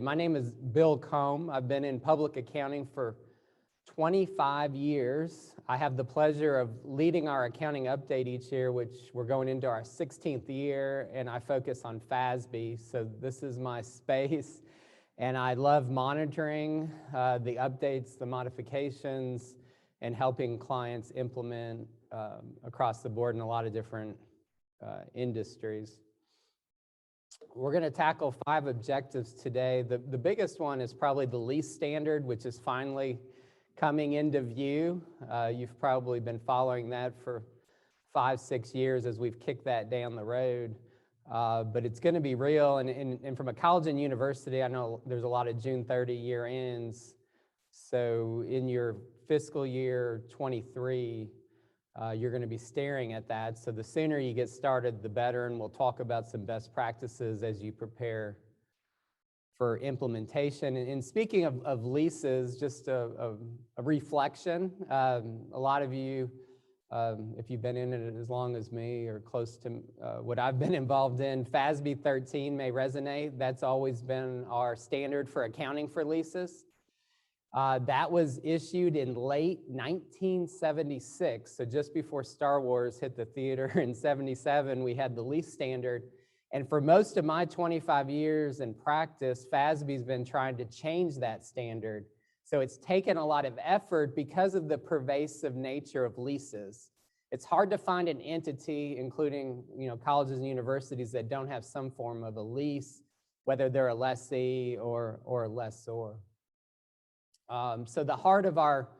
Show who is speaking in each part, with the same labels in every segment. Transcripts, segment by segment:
Speaker 1: My name is Bill Kohm. I've been in public accounting for 25 years. I have the pleasure of leading our accounting update each year, which we're going into our 16th year, and I focus on FASB, so this is my space. And I love monitoring the updates, the modifications, and helping clients implement across the board in a lot of different industries. We're going to tackle 5 objectives today. The biggest one is probably the lease standard, which is finally coming into view. You've probably been following that for 5-6 years as we've kicked that down the road. But it's going to be real. And from a college and university, I know there's a lot of June 30 year ends. So in your fiscal year 23, you're going to be staring at that. So the sooner you get started, the better, and we'll talk about some best practices as you prepare for implementation. And speaking of leases, just a reflection. A lot of you, if you've been in it as long as me or close to what I've been involved in, FASB 13 may resonate. That's always been our standard for accounting for leases. That was issued in late 1976, so just before Star Wars hit the theater in 77, we had the lease standard. And for most of my 25 years in practice, FASB's been trying to change that standard. So it's taken a lot of effort because of the pervasive nature of leases. It's hard to find an entity, including colleges and universities, that don't have some form of a lease, whether they're a lessee or a lessor. So the heart of our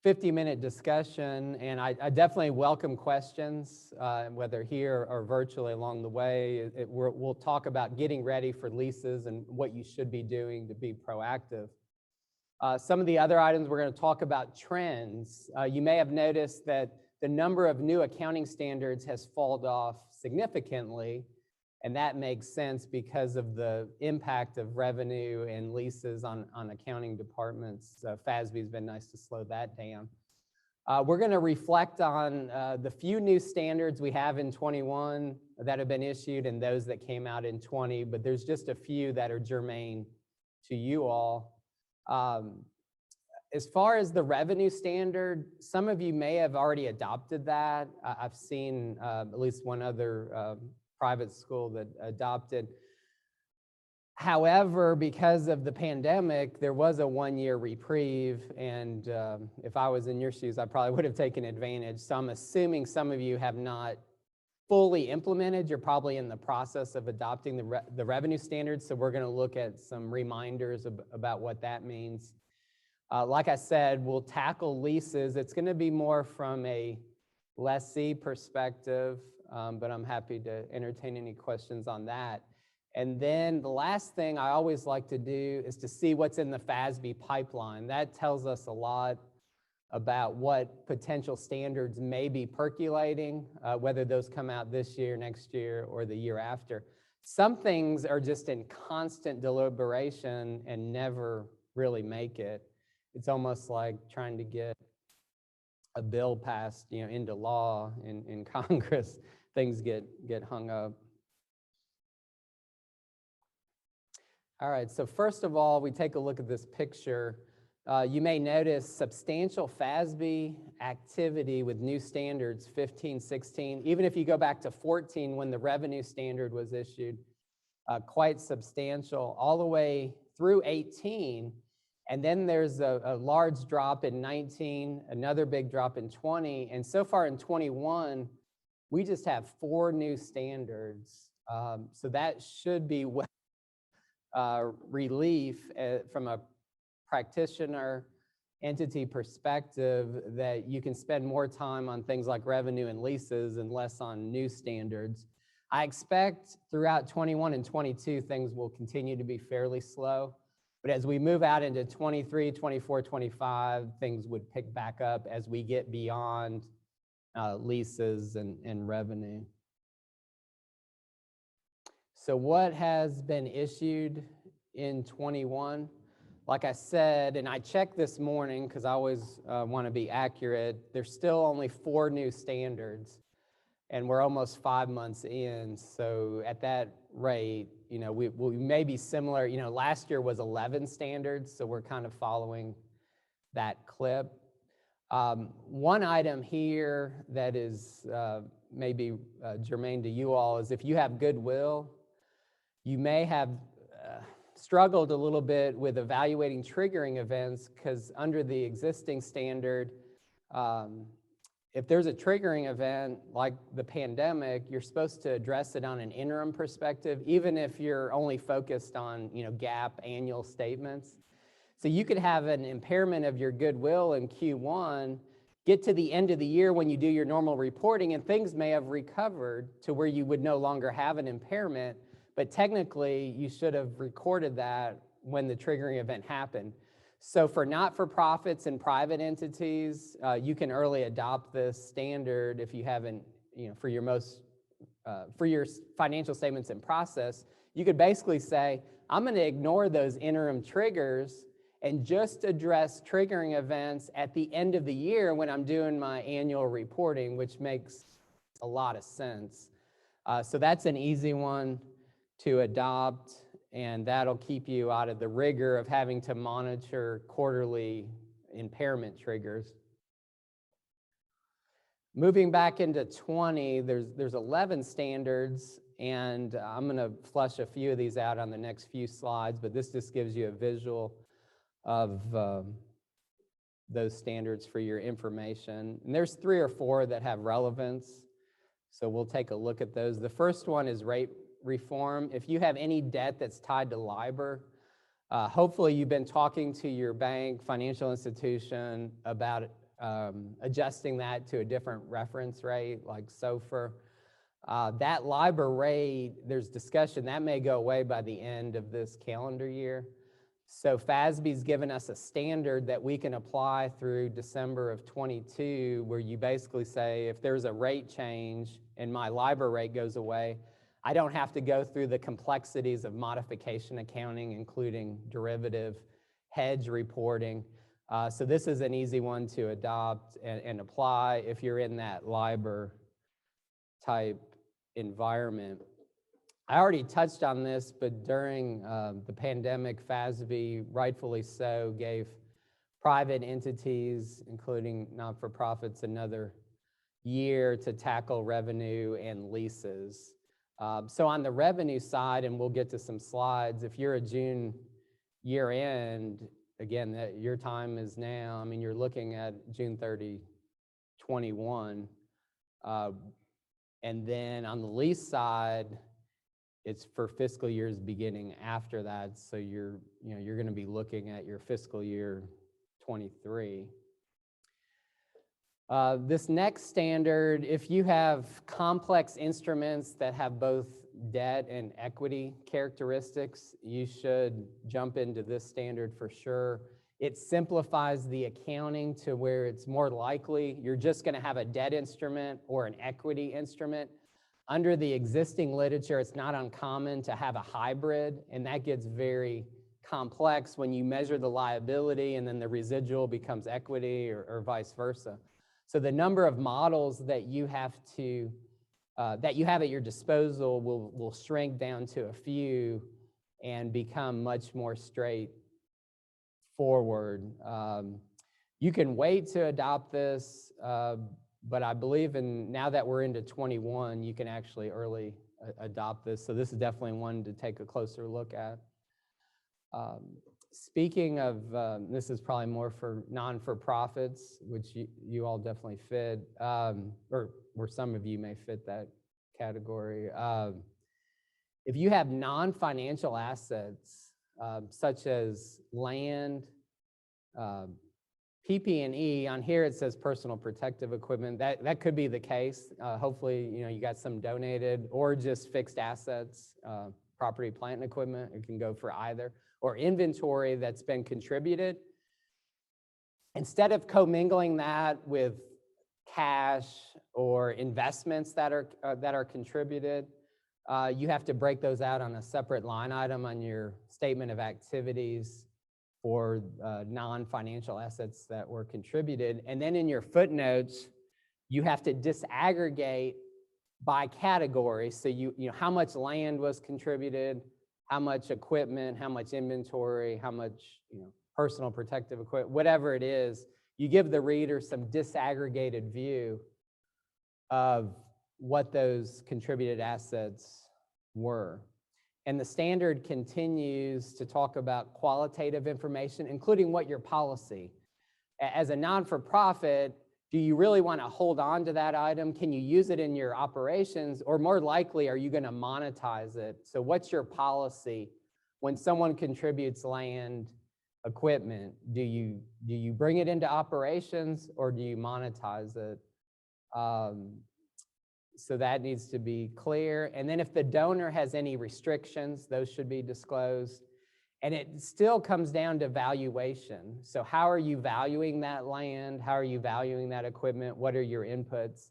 Speaker 1: 50-minute discussion, and I definitely welcome questions, whether here or virtually along the way. We'll talk about getting ready for leases and what you should be doing to be proactive. Some of the other items we're going to talk about trends. You may have noticed that the number of new accounting standards has fallen off significantly. And that makes sense because of the impact of revenue and leases on accounting departments. FASB has been nice to slow that down. We're going to reflect on the few new standards we have in 21 that have been issued and those that came out in 20, but there's just a few that are germane to you all. As far as the revenue standard, some of you may have already adopted that. I've seen at least one other private school that adopted. However, because of the pandemic, there was a 1-year reprieve, and if I was in your shoes, I probably would have taken advantage. So I'm assuming some of you have not fully implemented. You're probably in the process of adopting the revenue standards, so we're going to look at some reminders about what that means. Like I said, we'll tackle leases. It's going to be more from a lessee perspective, but I'm happy to entertain any questions on that. And then the last thing I always like to do is to see what's in the FASB pipeline. That tells us a lot about what potential standards may be percolating, whether those come out this year, next year, or the year after. Some things are just in constant deliberation and never really make it. It's almost like trying to get a bill passed, into law in Congress. Things get hung up. All right, so first of all, we take a look at this picture. You may notice substantial FASB activity with new standards, 15, 16. Even if you go back to 14 when the revenue standard was issued, quite substantial all the way through 18. And then there's a large drop in 19, another big drop in 20. And so far in 21, we just have 4 new standards. So that should be relief from a practitioner entity perspective, that you can spend more time on things like revenue and leases and less on new standards. I expect throughout 21 and 22, things will continue to be fairly slow. But as we move out into 23, 24, 25, things would pick back up as we get beyond leases and revenue. So what has been issued in 21? Like I said, and I checked this morning because I always want to be accurate, there's still only 4 new standards, and we're almost 5 months in. So at that rate, we may be similar. Last year was 11 standards, so we're kind of following that clip. One item here that is maybe germane to you all is if you have goodwill, you may have struggled a little bit with evaluating triggering events, because under the existing standard, if there's a triggering event like the pandemic, you're supposed to address it on an interim perspective, even if you're only focused on GAAP annual statements. So you could have an impairment of your goodwill in Q1, get to the end of the year when you do your normal reporting, and things may have recovered to where you would no longer have an impairment, but technically you should have recorded that when the triggering event happened. So for not-for-profits and private entities, you can early adopt this standard if you haven't, for your financial statements in process. You could basically say, I'm going to ignore those interim triggers and just address triggering events at the end of the year when I'm doing my annual reporting, which makes a lot of sense. So that's an easy one to adopt, and that'll keep you out of the rigor of having to monitor quarterly impairment triggers. Moving back into 20, there's 11 standards, and I'm going to flush a few of these out on the next few slides, but this just gives you a visual of those standards for your information. And there's 3 or 4 that have relevance, so we'll take a look at those. The first one is rate reform. If you have any debt that's tied to LIBOR, hopefully you've been talking to your bank, financial institution about adjusting that to a different reference rate like SOFR. That LIBOR rate, there's discussion, that may go away by the end of this calendar year. So FASB's given us a standard that we can apply through December of 22, where you basically say if there's a rate change and my LIBOR rate goes away, I don't have to go through the complexities of modification accounting, including derivative hedge reporting. So this is an easy one to adopt and apply if you're in that LIBOR type environment. I already touched on this, but during the pandemic, FASB, rightfully so, gave private entities, including not-for-profits, another year to tackle revenue and leases. So on the revenue side, and we'll get to some slides, if you're a June year end, again, your time is now. I mean, you're looking at June 30, 21. And then on the lease side, it's for fiscal years beginning after that. So you're going to be looking at your fiscal year 23. This next standard, if you have complex instruments that have both debt and equity characteristics, you should jump into this standard for sure. It simplifies the accounting to where it's more likely you're just going to have a debt instrument or an equity instrument. Under the existing literature, it's not uncommon to have a hybrid, and that gets very complex when you measure the liability and then the residual becomes equity or vice versa. So the number of models that you have at your disposal will shrink down to a few and become much more straightforward. You can wait to adopt this, but I believe now that we're into 21, you can actually early adopt this. So this is definitely one to take a closer look at. Speaking of, this is probably more for non-for-profits, which you all definitely fit, or some of you may fit that category. If you have non-financial assets, such as land, PP&E, on here it says personal protective equipment. That could be the case. Hopefully, you got some donated, or just fixed assets, property, plant, and equipment. It can go for either. Or inventory that's been contributed. Instead of commingling that with cash or investments that are contributed, you have to break those out on a separate line item on your statement of activities for non-financial assets that were contributed. And then in your footnotes, you have to disaggregate by category. So you how much land was contributed, how much equipment, how much inventory, how much, personal protective equipment, whatever it is, you give the reader some disaggregated view of what those contributed assets were. And the standard continues to talk about qualitative information, including what your policy. As a non-for-profit, do you really want to hold on to that item? Can you use it in your operations? Or more likely, are you going to monetize it? So what's your policy when someone contributes land, equipment? Do you bring it into operations or do you monetize it? So that needs to be clear. And then if the donor has any restrictions, those should be disclosed. And it still comes down to valuation. So how are you valuing that land? How are you valuing that equipment? What are your inputs?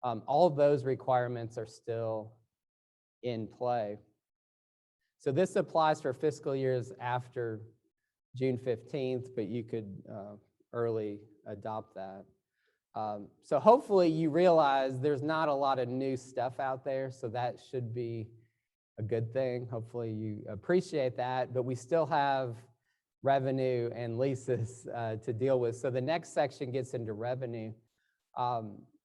Speaker 1: All of those requirements are still in play. So this applies for fiscal years after June 15th, but you could early adopt that. So hopefully you realize there's not a lot of new stuff out there, so that should be a good thing. Hopefully you appreciate that, but we still have revenue and leases to deal with. So the next section gets into revenue.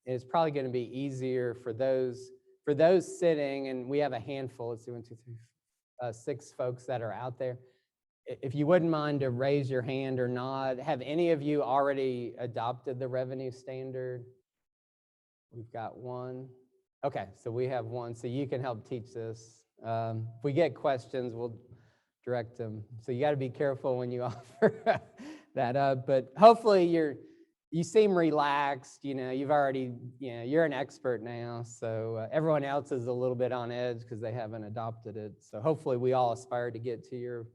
Speaker 1: It's probably going to be easier for those sitting, and we have a handful, let's see, 1, 2, 3, 6 folks that are out there. If you wouldn't mind to raise your hand or nod, have any of you already adopted the revenue standard? We've got one. Okay, so we have one, so you can help teach this. If we get questions, we'll direct them. So you got to be careful when you offer that up. But hopefully you seem relaxed. You've already, you're an expert now. So everyone else is a little bit on edge because they haven't adopted it. So hopefully we all aspire to get to your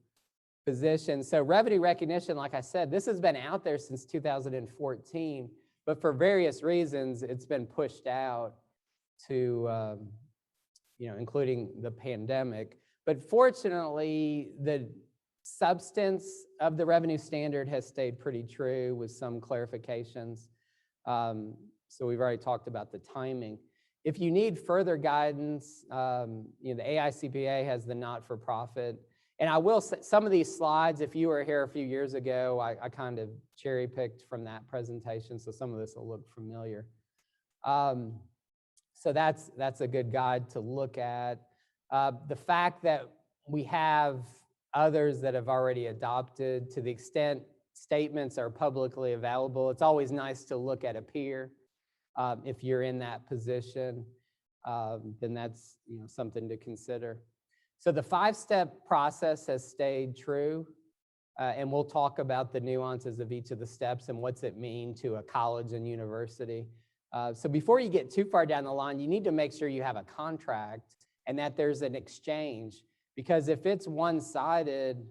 Speaker 1: position. So revenue recognition, like I said, this has been out there since 2014, but for various reasons, it's been pushed out to, including the pandemic. But fortunately, the substance of the revenue standard has stayed pretty true with some clarifications. So we've already talked about the timing. If you need further guidance, the AICPA has the not-for-profit. And I will say, some of these slides, if you were here a few years ago, I kind of cherry-picked from that presentation, so some of this will look familiar. So that's a good guide to look at. The fact that we have others that have already adopted, to the extent statements are publicly available, it's always nice to look at a peer. If you're in that position, then that's something to consider. So the 5-step process has stayed true, and we'll talk about the nuances of each of the steps and what's it mean to a college and university. So before you get too far down the line, you need to make sure you have a contract and that there's an exchange, because if it's one-sided,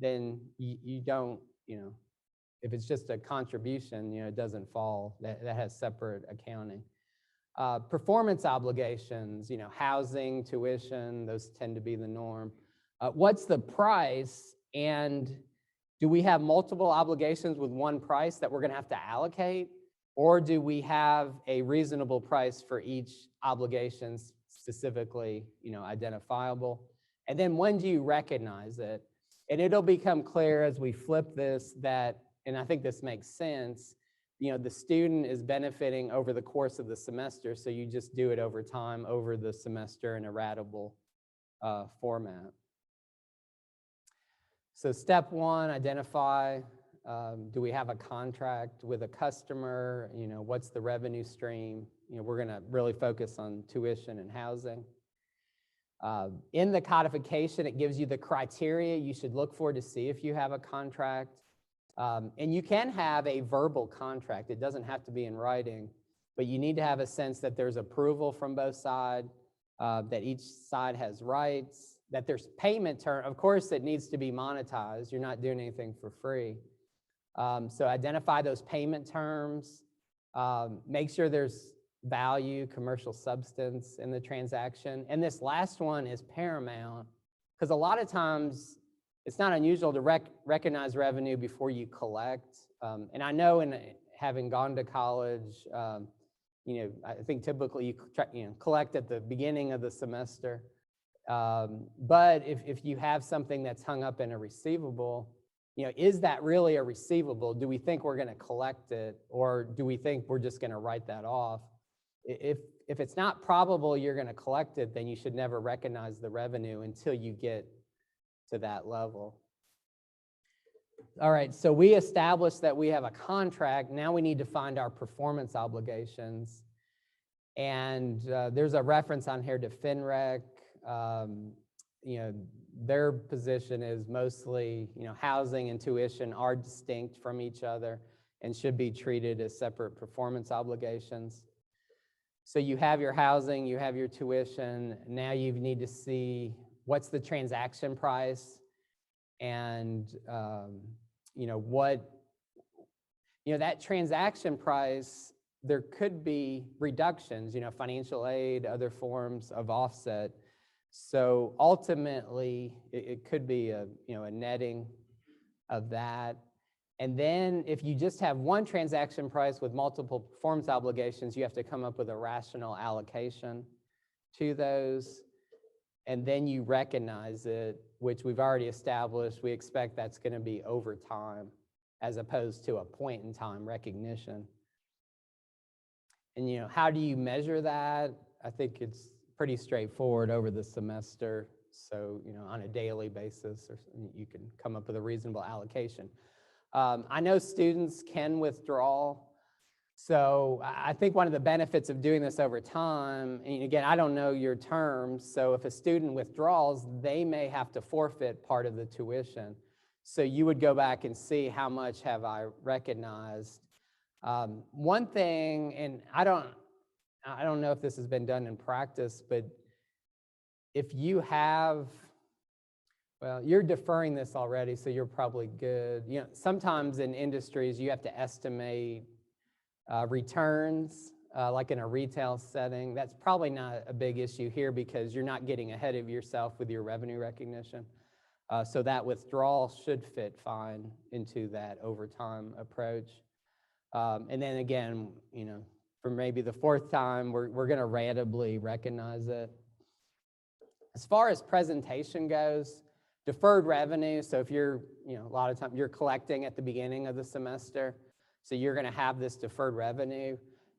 Speaker 1: then you don't, if it's just a contribution, it doesn't fall. That has separate accounting. Performance obligations, housing, tuition, those tend to be the norm. What's the price, and do we have multiple obligations with one price that we're going to have to allocate, or do we have a reasonable price for each obligation specifically, identifiable? And then when do you recognize it? And it'll become clear as we flip this that, and I think this makes sense, the student is benefiting over the course of the semester, so you just do it over time, over the semester in a ratable format. So step 1, identify, do we have a contract with a customer? What's the revenue stream? We're gonna really focus on tuition and housing. In the codification, it gives you the criteria you should look for to see if you have a contract. And you can have a verbal contract. It doesn't have to be in writing, but you need to have a sense that there's approval from both sides, that each side has rights, that there's payment term. Of course, it needs to be monetized. You're not doing anything for free. So identify those payment terms. Make sure there's value, commercial substance in the transaction. And this last one is paramount, because a lot of times it's not unusual to recognize revenue before you collect. And I know, in having gone to college, I think typically you collect at the beginning of the semester. But if you have something that's hung up in a receivable, is that really a receivable? Do we think we're going to collect it, or do we think we're just going to write that off? If it's not probable you're going to collect it, then you should never recognize the revenue until you get to that level. All right, so we established that we have a contract. Now we need to find our performance obligations. And there's a reference on here to FINREC. Their position is mostly, housing and tuition are distinct from each other and should be treated as separate performance obligations. So you have your housing, you have your tuition. Now you need to see what's the transaction price, and that transaction price, there could be reductions, financial aid, other forms of offset. So ultimately, it could be a netting of that. And then if you just have one transaction price with multiple performance obligations, you have to come up with a rational allocation to those. And then you recognize it, which we've already established. We expect that's going to be over time as opposed to a point in time recognition. And how do you measure that? I think it's pretty straightforward over the semester. So on a daily basis, or you can come up with a reasonable allocation. I know students can withdraw. So I think one of the benefits of doing this over time, and again, I don't know your terms, so if a student withdraws, they may have to forfeit part of the tuition. So you would go back and see how much have I recognized. One thing, and I don't know if this has been done in practice, but if you have, well, you're deferring this already, so you're probably good. Sometimes in industries you have to estimate returns, like in a retail setting. That's probably not a big issue here because you're not getting ahead of yourself with your revenue recognition. So that withdrawal should fit fine into that overtime approach. And then again, for maybe the fourth time, we're going to ratably recognize it. As far as presentation goes, deferred revenue, so if you're, a lot of times you're collecting at the beginning of the semester, so you're going to have this deferred revenue.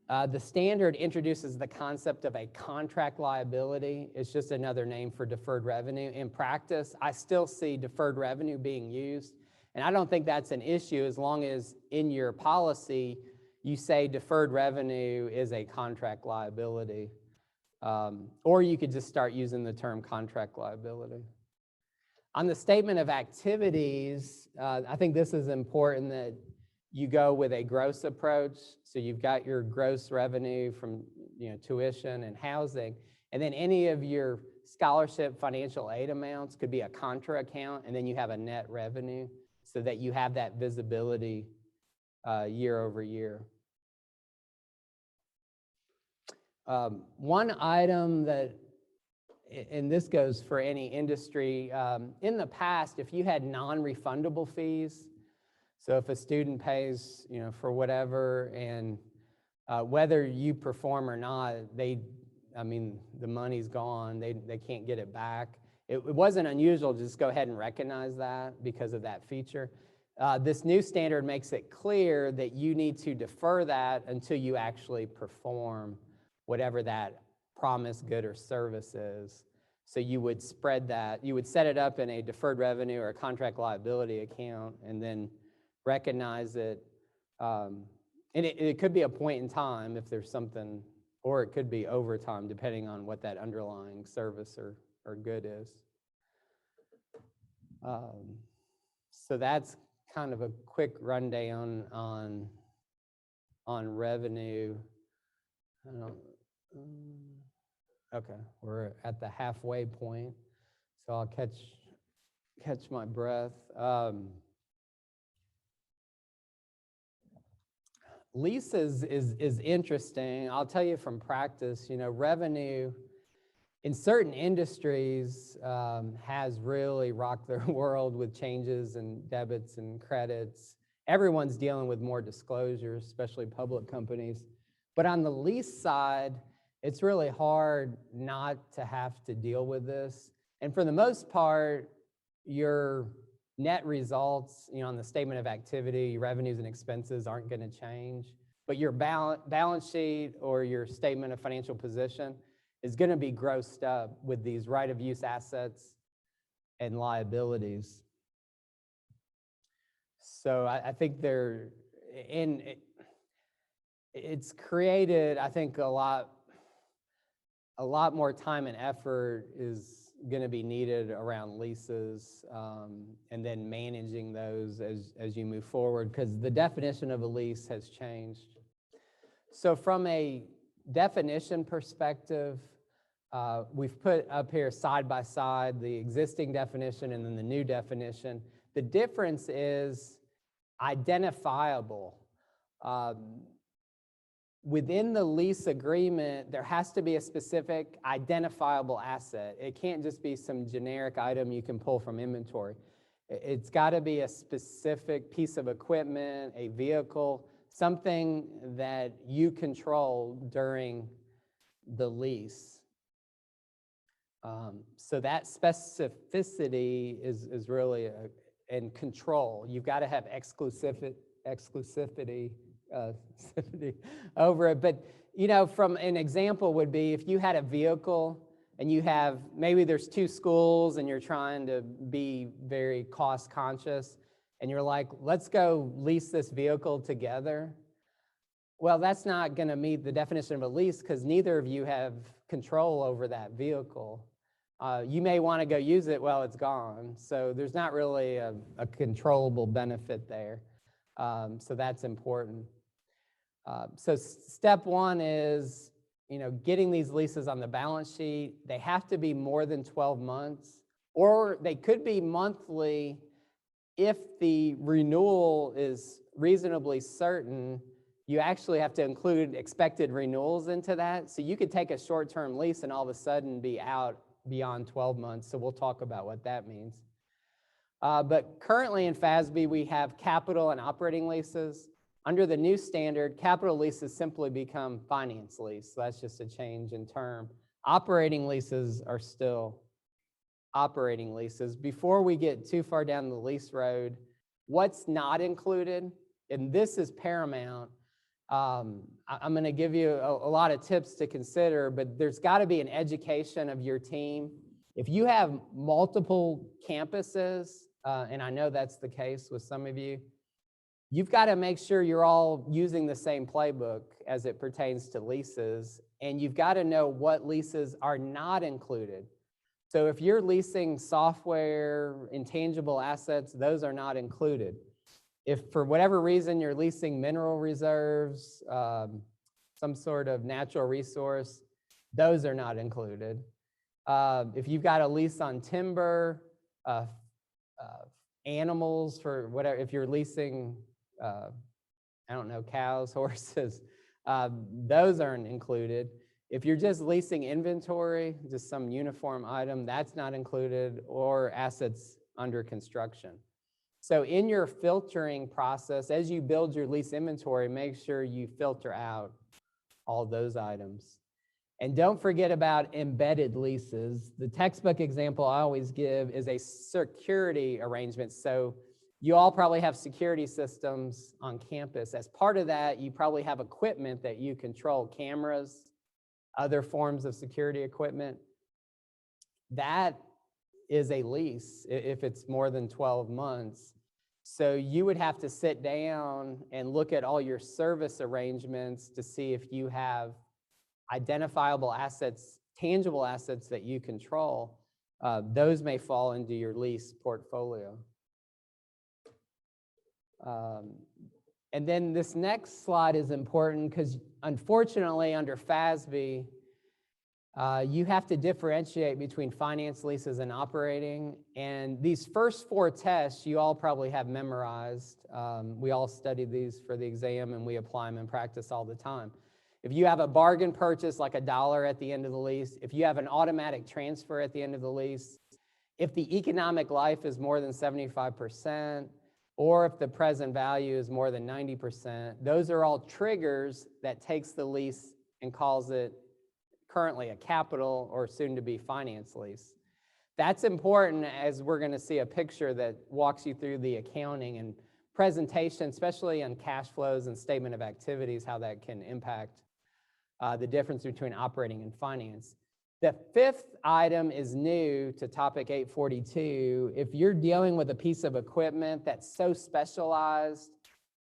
Speaker 1: The standard introduces the concept of a contract liability. It's just another name for deferred revenue. In practice, I still see deferred revenue being used, and I don't think that's an issue as long as in your policy you say deferred revenue is a contract liability. Or you could just start using the term contract liability. On the statement of activities, I think this is important that you go with a gross approach. So you've got your gross revenue from tuition and housing, and then any of your scholarship financial aid amounts could be a contra account, and then you have a net revenue so that you have that visibility year over year. One item that, and this goes for any industry, in the past, if you had non-refundable fees, so if a student pays, for whatever, and whether you perform or not, the money's gone, they can't get it back. It wasn't unusual to just go ahead and recognize that because of that feature. This new standard makes it clear that you need to defer that until you actually perform whatever that promised good or service is. So you would spread that, you would set it up in a deferred revenue or a contract liability account and then recognize it. And it could be a point in time if there's something, or it could be overtime depending on what that underlying service or good is. So that's kind of a quick rundown on revenue. Okay, we're at the halfway point, so I'll catch my breath. Lease is interesting. I'll tell you from practice, revenue in certain industries has really rocked their world with changes and debits and credits. Everyone's dealing with more disclosures, especially public companies. But on the lease side, it's really hard not to have to deal with this. And for the most part, your net results, on the statement of activity, revenues and expenses aren't going to change, but your balance sheet or your statement of financial position is going to be grossed up with these right-of-use assets and liabilities. So I think it's created, I think, a lot more time and effort is going to be needed around leases, and then managing those as you move forward, because the definition of a lease has changed. So from a definition perspective, we've put up here side by side the existing definition and then the new definition. The difference is identifiable. Within the lease agreement, there has to be a specific identifiable asset. It can't just be some generic item you can pull from inventory. It's got to be a specific piece of equipment, a vehicle, something that you control during the lease. So that specificity is really and control. You've got to have exclusivity over it. But, from an example would be if you had a vehicle and you have, maybe there's two schools and you're trying to be very cost conscious and you're like, let's go lease this vehicle together. Well, that's not going to meet the definition of a lease because neither of you have control over that vehicle. You may want to go use it, well, it's gone. So there's not really a controllable benefit there. So that's important. So step one is, getting these leases on the balance sheet. They have to be more than 12 months, or they could be monthly if the renewal is reasonably certain. You actually have to include expected renewals into that. So you could take a short-term lease and all of a sudden be out beyond 12 months. So we'll talk about what that means. But currently in FASB, we have capital and operating leases. Under the new standard, capital leases simply become finance lease. So that's just a change in term. Operating leases are still operating leases. Before we get too far down the lease road, what's not included, and this is paramount. I'm going to give you a lot of tips to consider, but there's got to be an education of your team. If you have multiple campuses, and I know that's the case with some of you, you've got to make sure you're all using the same playbook as it pertains to leases, and you've got to know what leases are not included. So if you're leasing software, intangible assets, those are not included. If for whatever reason you're leasing mineral reserves, some sort of natural resource, those are not included. If you've got a lease on timber, animals for whatever, if you're leasing, cows, horses, those aren't included. If you're just leasing inventory, just some uniform item, that's not included, or assets under construction. So in your filtering process, as you build your lease inventory, make sure you filter out all those items. And don't forget about embedded leases. The textbook example I always give is a security arrangement. So you all probably have security systems on campus. As part of that, you probably have equipment that you control, cameras, other forms of security equipment. That is a lease if it's more than 12 months. So you would have to sit down and look at all your service arrangements to see if you have identifiable assets, tangible assets that you control. Those may fall into your lease portfolio. And then this next slide is important because unfortunately under FASB, you have to differentiate between finance leases and operating. And these first four tests you all probably have memorized. We all studied these for the exam and we apply them in practice all the time. If you have a bargain purchase like $1 at the end of the lease, if you have an automatic transfer at the end of the lease, if the economic life is more than 75%, or if the present value is more than 90%, those are all triggers that takes the lease and calls it currently a capital or soon to be finance lease. That's important, as we're going to see a picture that walks you through the accounting and presentation, especially on cash flows and statement of activities, how that can impact the difference between operating and finance. The fifth item is new to topic 842. If you're dealing with a piece of equipment that's so specialized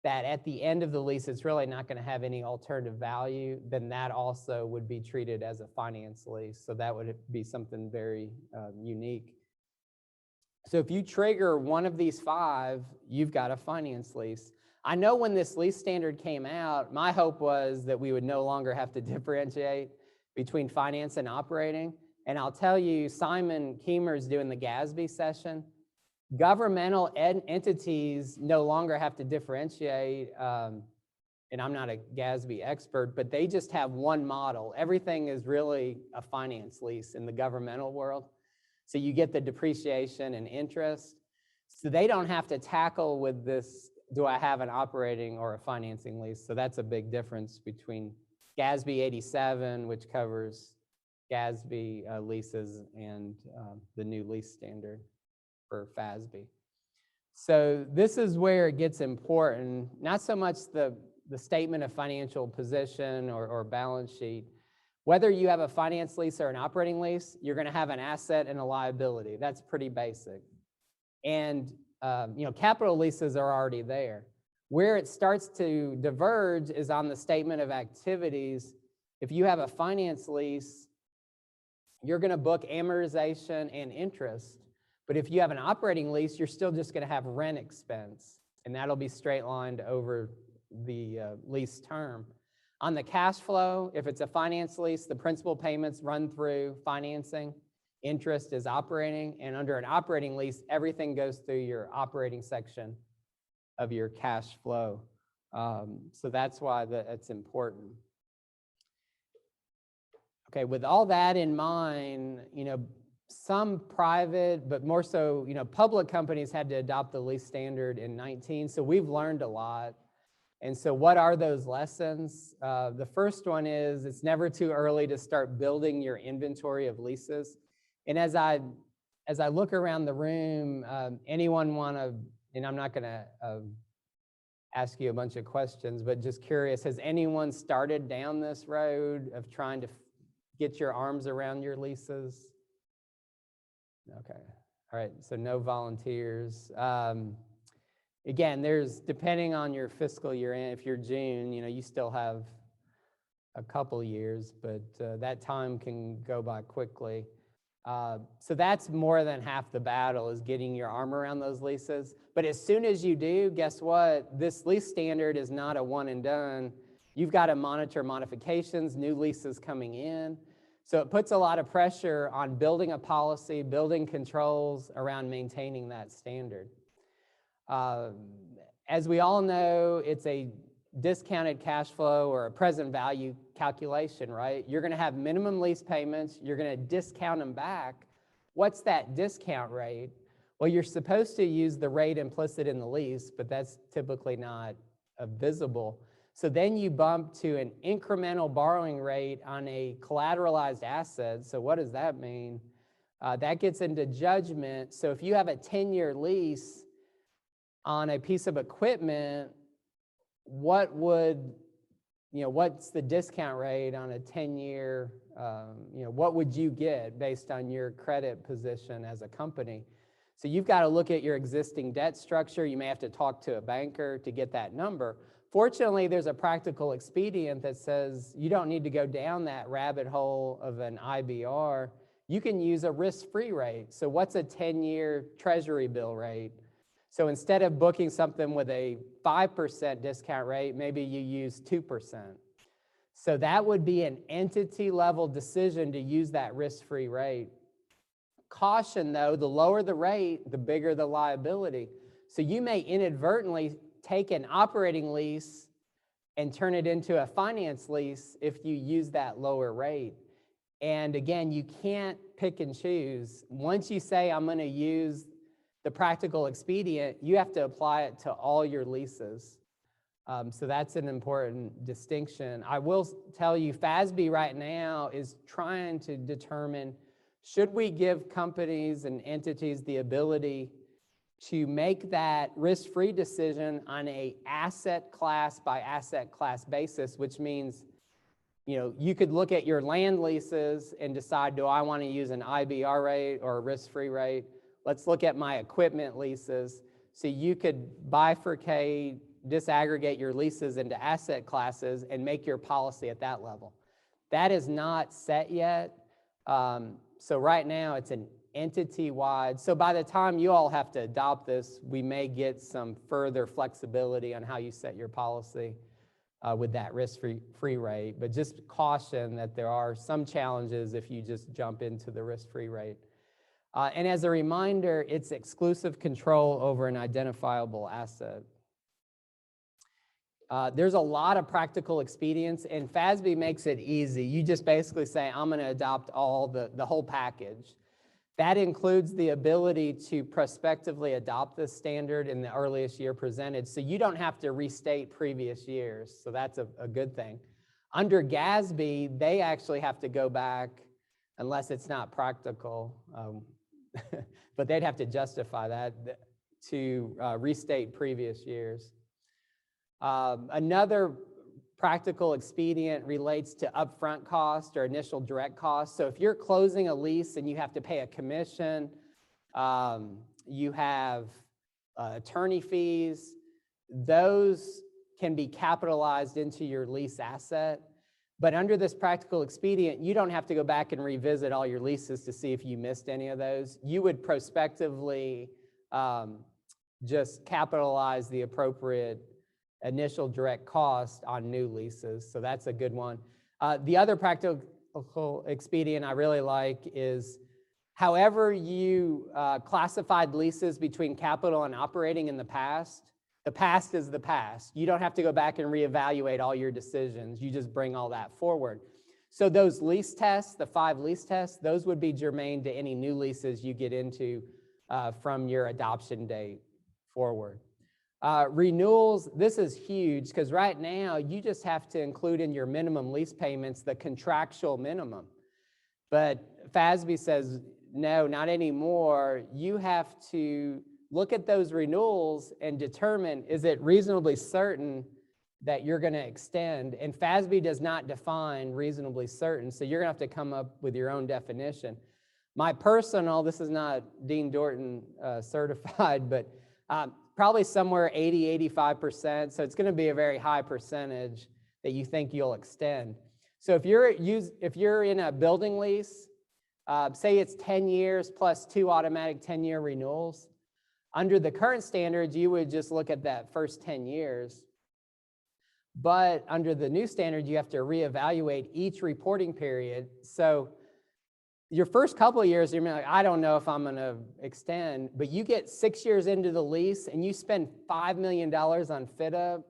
Speaker 1: that at the end of the lease it's really not going to have any alternative value, then that also would be treated as a finance lease. So that would be something very unique. So if you trigger one of these five, you've got a finance lease. I know when this lease standard came out, my hope was that we would no longer have to differentiate between finance and operating. And I'll tell you, Simon Kiemer's doing the FASB session. Governmental entities no longer have to differentiate, and I'm not a FASB expert, but they just have one model. Everything is really a finance lease in the governmental world. So you get the depreciation and interest. So they don't have to tackle with this, do I have an operating or a financing lease? So that's a big difference between FASB 87, which covers FASB leases, and the new lease standard for FASB. So this is where it gets important, not so much the statement of financial position or balance sheet. Whether you have a finance lease or an operating lease, you're going to have an asset and a liability. That's pretty basic. And capital leases are already there. Where it starts to diverge is on the statement of activities. If you have a finance lease, you're going to book amortization and interest. But if you have an operating lease, you're still just going to have rent expense, and that'll be straight lined over the lease term. On the cash flow, if it's a finance lease, the principal payments run through financing, interest is operating, and under an operating lease, everything goes through your operating section of your cash flow. So that's why it's important. Okay, with all that in mind, some private, but more so, public companies had to adopt the lease standard in 19, so we've learned a lot. And so what are those lessons? The first one is it's never too early to start building your inventory of leases. And as I look around the room, anyone want to, and I'm not going to ask you a bunch of questions, but just curious, has anyone started down this road of trying to get your arms around your leases? Okay, all right, so no volunteers. Again, depending on your fiscal year, if you're June, you still have a couple years, but that time can go by quickly. So that's more than half the battle, is getting your arm around those leases. But as soon as you do, guess what? This lease standard is not a one and done. You've got to monitor modifications, new leases coming in. So it puts a lot of pressure on building a policy, building controls around maintaining that standard. As we all know, it's a discounted cash flow or a present value calculation, right? You're going to have minimum lease payments. You're going to discount them back. What's that discount rate? Well, you're supposed to use the rate implicit in the lease, but that's typically not visible. So then you bump to an incremental borrowing rate on a collateralized asset. So what does that mean? That gets into judgment. So if you have a 10-year lease on a piece of equipment, what's the discount rate on a 10-year, what would you get based on your credit position as a company? So you've got to look at your existing debt structure. You may have to talk to a banker to get that number. Fortunately, there's a practical expedient that says you don't need to go down that rabbit hole of an IBR. You can use a risk-free rate. So what's a 10-year treasury bill rate? So instead of booking something with a 5% discount rate, maybe you use 2%. So that would be an entity-level decision to use that risk-free rate. Caution, though, the lower the rate, the bigger the liability. So you may inadvertently take an operating lease and turn it into a finance lease if you use that lower rate. And again, you can't pick and choose. Once you say, I'm going to use the practical expedient, you have to apply it to all your leases. So that's an important distinction. I will tell you, FASB right now is trying to determine Should we give companies and entities the ability to make that risk-free decision on a asset class by asset class basis, which means, you know, you could look at your land leases and decide, do I want to use an IBR rate or a risk-free rate? Let's look at my equipment leases. So you could bifurcate, disaggregate your leases into asset classes and make your policy at that level. That is not set yet. So right now it's an entity-wide. So by the time you all have to adopt this, we may get some further flexibility on how you set your policy with that risk-free rate. But just caution that there are some challenges if you just jump into the risk-free rate. And as a reminder, it's exclusive control over an identifiable asset. There's a lot of practical expedience, and FASB makes it easy. You just basically say, I'm going to adopt all the whole package. That includes the ability to prospectively adopt this standard in the earliest year presented, so you don't have to restate previous years, so that's a good thing. Under GASB, they actually have to go back, unless it's not practical, but they'd have to justify that to restate previous years. Another practical expedient relates to upfront cost or initial direct cost. So if you're closing a lease and you have to pay a commission, you have attorney fees, those can be capitalized into your lease asset. But under this practical expedient, you don't have to go back and revisit all your leases to see if you missed any of those. You would prospectively just capitalize the appropriate initial direct cost on new leases, so that's a good one. The other practical expedient I really like is however you classified leases between capital and operating in the past is the past. You don't have to go back and reevaluate all your decisions. You just bring all that forward. So those lease tests, the 5 lease tests, those would be germane to any new leases you get into from your adoption date forward. Renewals, this is huge because right now you just have to include in your minimum lease payments the contractual minimum. But FASB says, no, not anymore. You have to look at those renewals and determine, is it reasonably certain that you're going to extend? And FASB does not define reasonably certain, so you're going to have to come up with your own definition. My personal, this is not Dean Dorton certified, but probably somewhere 80–85%, so it's going to be a very high percentage that you think you'll extend. So if you're in a building lease, say it's 10 years plus 2 automatic 10-year renewals, under the current standards, you would just look at that first 10 years. But under the new standard, you have to reevaluate each reporting period. So your first couple of years, you're like, I don't know if I'm going to extend, but you get 6 years into the lease and you spend $5 million on fit up,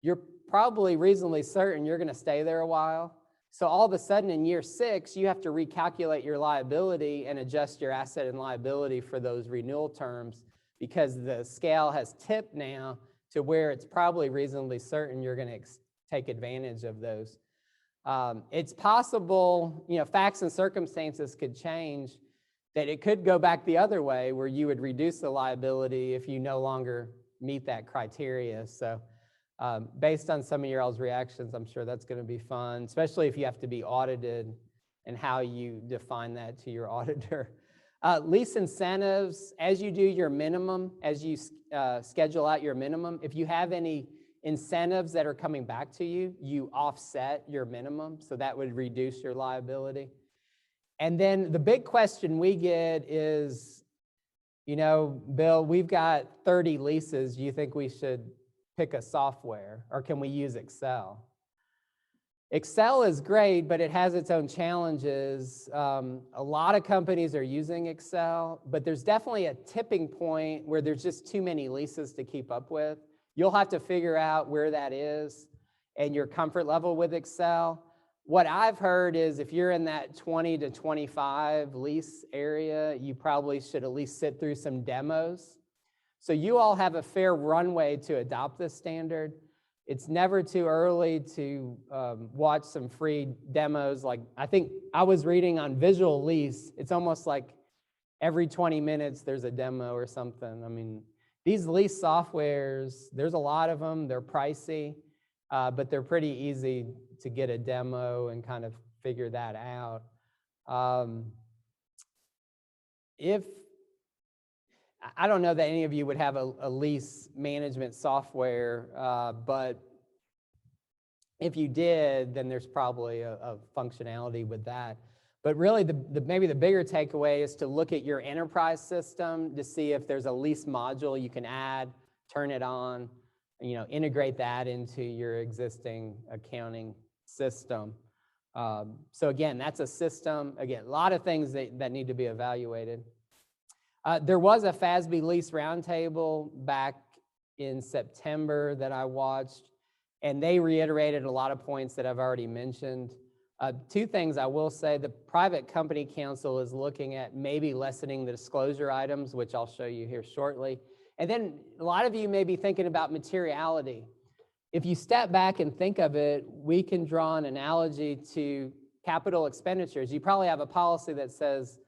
Speaker 1: you're probably reasonably certain you're going to stay there a while. So all of a sudden in year 6, you have to recalculate your liability and adjust your asset and liability for those renewal terms because the scale has tipped now to where it's probably reasonably certain you're going to take advantage of those. It's possible, you know, facts and circumstances could change, that it could go back the other way where you would reduce the liability if you no longer meet that criteria. So based on some of your all's reactions, I'm sure that's going to be fun, especially if you have to be audited and how you define that to your auditor. Lease incentives, as you do your minimum, as you schedule out your minimum, if you have any incentives that are coming back to you, you offset your minimum, so that would reduce your liability. And then the big question we get is, you know, Bill, we've got 30 leases. Do you think we should pick a software, or can we use Excel? Excel is great, but it has its own challenges. A lot of companies are using Excel, but there's definitely a tipping point where there's just too many leases to keep up with. You'll have to figure out where that is and your comfort level with Excel. What I've heard is if you're in that 20 to 25 lease area, you probably should at least sit through some demos. So you all have a fair runway to adopt this standard. it's never too early to watch some free demos. Like, I think I was reading on Visual Lease, it's almost like every 20 minutes there's a demo or something. I mean, these lease softwares, there's a lot of them, they're pricey, but they're pretty easy to get a demo and kind of figure that out. I don't know that any of you would have a lease management software, but if you did, then there's probably a functionality with that. But really, maybe the bigger takeaway is to look at your enterprise system to see if there's a lease module you can add, turn it on, integrate that into your existing accounting system. So again, that's a system. Again, a lot of things that need to be evaluated. There was a FASB lease roundtable back in September that I watched, and they reiterated a lot of points that I've already mentioned. Two things I will say: the Private Company Council is looking at maybe lessening the disclosure items, which I'll show you here shortly. And then a lot of you may be thinking about materiality. If you step back and think of it, we can draw an analogy to capital expenditures. You probably have a policy that says,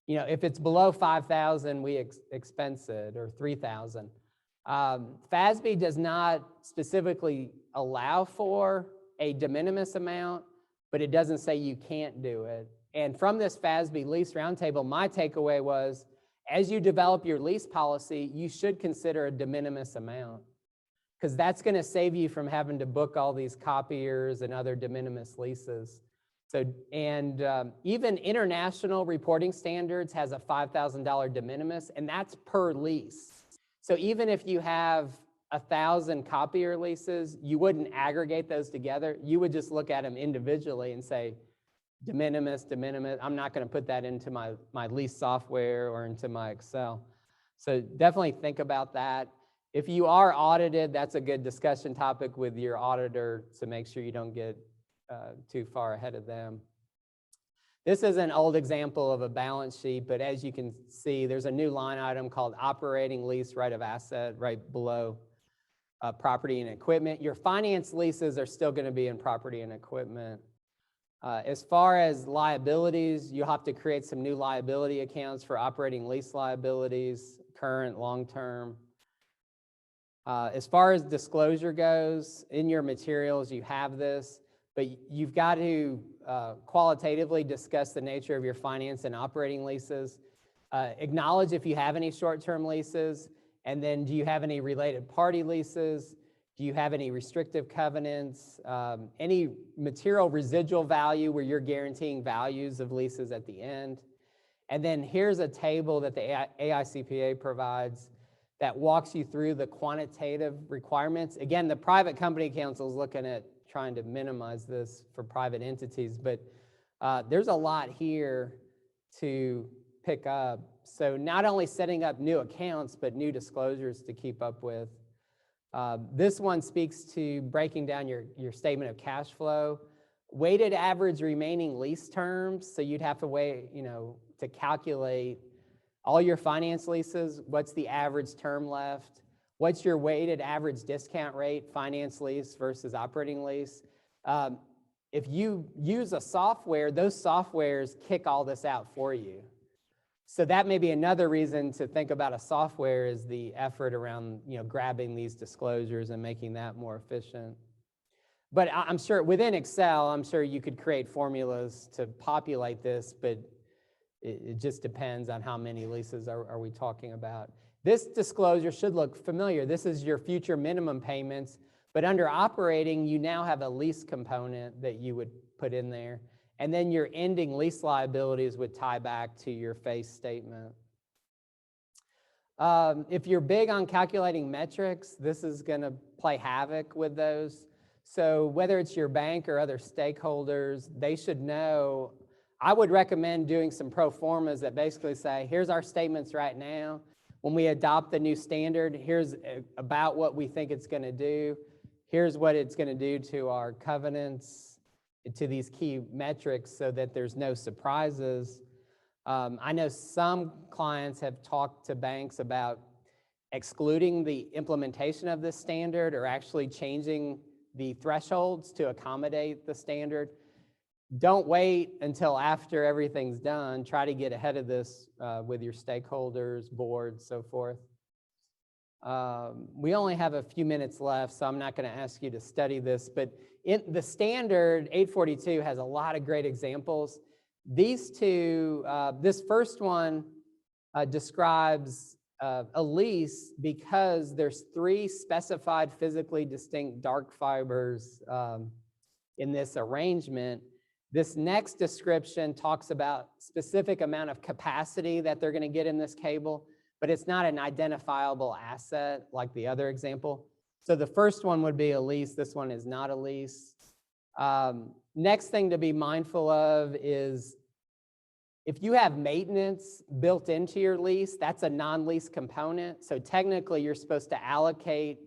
Speaker 1: if it's below 5,000, we expense it, or 3,000. FASB does not specifically allow for a de minimis amount, but it doesn't say you can't do it. And from this FASB lease roundtable, my takeaway was, as you develop your lease policy, you should consider a de minimis amount, because that's going to save you from having to book all these copiers and other de minimis leases. So, and even international reporting standards has a $5,000 de minimis, and that's per lease. So even if you have 1,000 copier leases, you wouldn't aggregate those together. You would just look at them individually and say, de minimis, de minimis. I'm not going to put that into my lease software or into my Excel. So definitely think about that. If you are audited, that's a good discussion topic with your auditor to make sure you don't get too far ahead of them. This is an old example of a balance sheet, but as you can see, there's a new line item called operating lease right of asset right below property and equipment. Your finance leases are still going to be in property and equipment. As far as liabilities, you'll have to create some new liability accounts for operating lease liabilities, current, long-term. As far as disclosure goes, in your materials you have this, but you've got to qualitatively discuss the nature of your finance and operating leases. Acknowledge if you have any short-term leases, and then do you have any related party leases? Do you have any restrictive covenants? Any material residual value where you're guaranteeing values of leases at the end? And then here's a table that the AICPA provides that walks you through the quantitative requirements. Again, the Private Company Council is looking at trying to minimize this for private entities, but there's a lot here to pick up. So not only setting up new accounts, but new disclosures to keep up with. This one speaks to breaking down your statement of cash flow. Weighted average remaining lease terms, so you'd have to to calculate all your finance leases, what's the average term left? What's your weighted average discount rate, finance lease versus operating lease? If you use a software, those softwares kick all this out for you. So that may be another reason to think about a software, is the effort around grabbing these disclosures and making that more efficient. But I'm sure within Excel, I'm sure you could create formulas to populate this, but it just depends on how many leases are we talking about. This disclosure should look familiar. This is your future minimum payments, but under operating, you now have a lease component that you would put in there. And then your ending lease liabilities would tie back to your face statement. If you're big on calculating metrics, this is going to play havoc with those. So whether it's your bank or other stakeholders, they should know. I would recommend doing some pro formas that basically say, here's our statements right now. When we adopt the new standard, here's about what we think it's going to do. Here's what it's going to do to our covenants, to these key metrics, so that there's no surprises. I know some clients have talked to banks about excluding the implementation of this standard or actually changing the thresholds to accommodate the standard. Don't wait until after everything's done. Try to get ahead of this with your stakeholders, boards, so forth. We only have a few minutes left, so I'm not going to ask you to study this, but the standard 842 has a lot of great examples. These two, this first one describes a lease because there's 3 specified physically distinct dark fibers in this arrangement. This next description talks about specific amount of capacity that they're going to get in this cable, but it's not an identifiable asset like the other example. So the first one would be a lease. This one is not a lease. Next thing to be mindful of is if you have maintenance built into your lease, that's a non-lease component. So technically you're supposed to allocate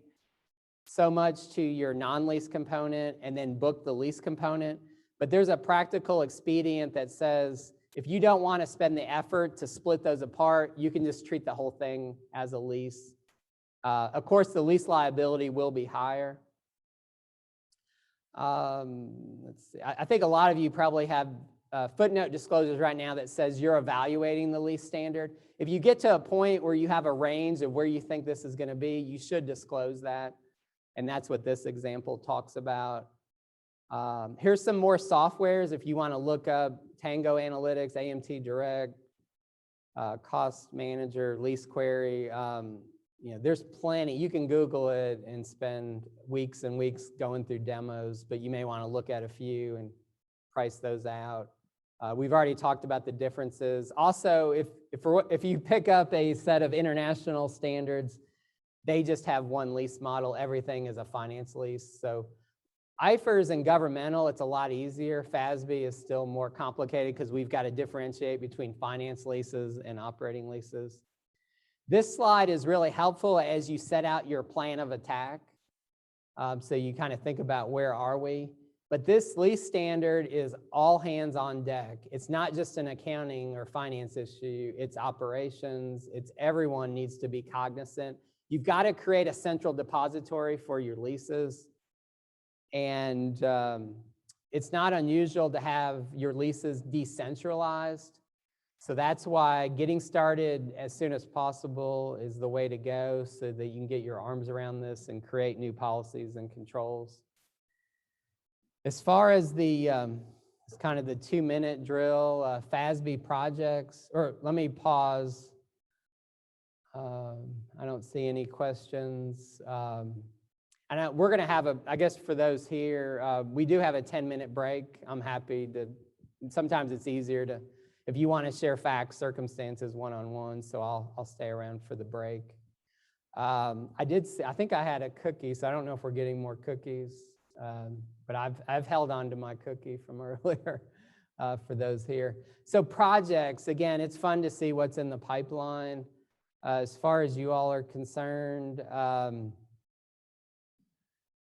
Speaker 1: so much to your non-lease component and then book the lease component. But there's a practical expedient that says, if you don't want to spend the effort to split those apart, you can just treat the whole thing as a lease. Of course, the lease liability will be higher. Let's see. I think a lot of you probably have footnote disclosures right now that says you're evaluating the lease standard. If you get to a point where you have a range of where you think this is going to be, you should disclose that. And that's what this example talks about. Here's some more softwares if you want to look up Tango Analytics, AMT Direct, Cost Manager, Lease Query. There's plenty. You can Google it and spend weeks and weeks going through demos, but you may want to look at a few and price those out. We've already talked about the differences. Also, if you pick up a set of international standards, they just have one lease model. Everything is a finance lease. So IFRS and governmental, it's a lot easier. FASB is still more complicated because we've got to differentiate between finance leases and operating leases. This slide is really helpful as you set out your plan of attack. So you kind of think about where are we. But this lease standard is all hands on deck. It's not just an accounting or finance issue. It's operations. It's everyone needs to be cognizant. You've got to create a central depository for your leases. And it's not unusual to have your leases decentralized. So that's why getting started as soon as possible is the way to go so that you can get your arms around this and create new policies and controls. As far as the it's kind of the 2-minute drill, FASB projects, or let me pause. I don't see any questions. And we're going to have I guess for those here, we do have a 10-minute break. I'm happy to, sometimes it's easier to, if you want to share facts, circumstances one-on-one, so I'll stay around for the break. I think I had a cookie, so I don't know if we're getting more cookies, but I've held on to my cookie from earlier for those here. So projects, again, it's fun to see what's in the pipeline. As far as you all are concerned,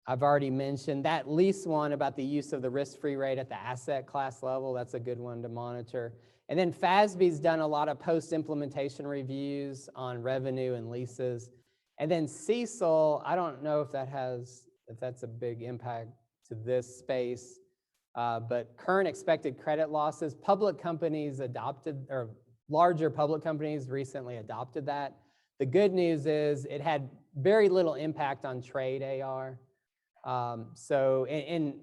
Speaker 1: I've already mentioned that lease one about the use of the risk-free rate at the asset class level. That's a good one to monitor. And then FASB's done a lot of post-implementation reviews on revenue and leases. And then CECL, I don't know if that's a big impact to this space, but current expected credit losses, public companies adopted, or larger public companies recently adopted that. The good news is it had very little impact on trade AR. So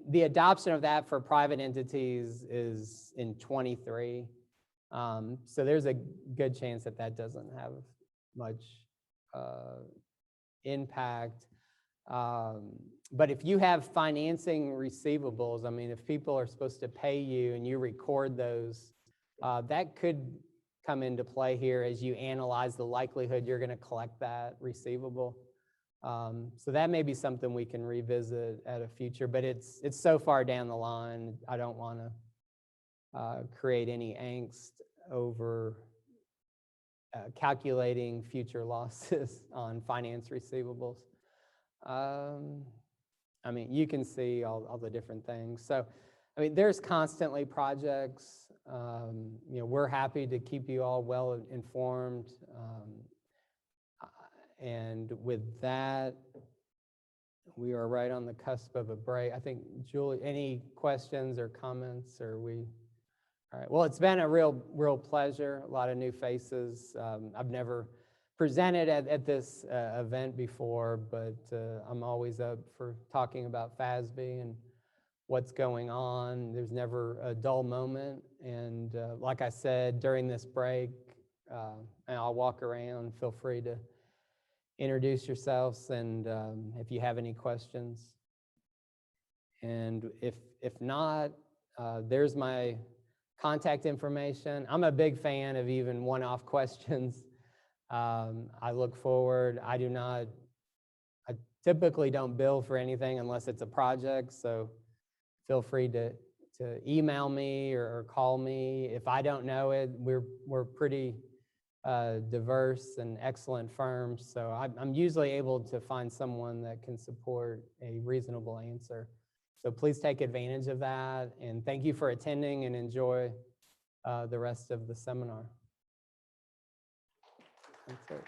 Speaker 1: the adoption of that for private entities is in 23. So there's a good chance that that doesn't have much impact. But if you have financing receivables, I mean, if people are supposed to pay you and you record those, that could come into play here as you analyze the likelihood you're going to collect that receivable. So that may be something we can revisit at a future, but it's so far down the line, I don't want to create any angst over calculating future losses on finance receivables. I mean, you can see all the different things. So, I mean, there's constantly projects. We're happy to keep you all well informed. And with that, we are right on the cusp of a break. I think, Julie, any questions or comments, or all right. Well, it's been a real pleasure. A lot of new faces. I've never presented at this event before, but I'm always up for talking about FASB and what's going on. There's never a dull moment. And like I said, during this break, and I'll walk around. Feel free to introduce yourselves, and if you have any questions. And if not, there's my contact information. I'm a big fan of even one-off questions. I look forward. I typically don't bill for anything unless it's a project, so feel free to email me or call me. If I don't know it, we're pretty diverse and excellent firms, so I'm usually able to find someone that can support a reasonable answer. So please take advantage of that, and thank you for attending, and enjoy the rest of the seminar. That's it.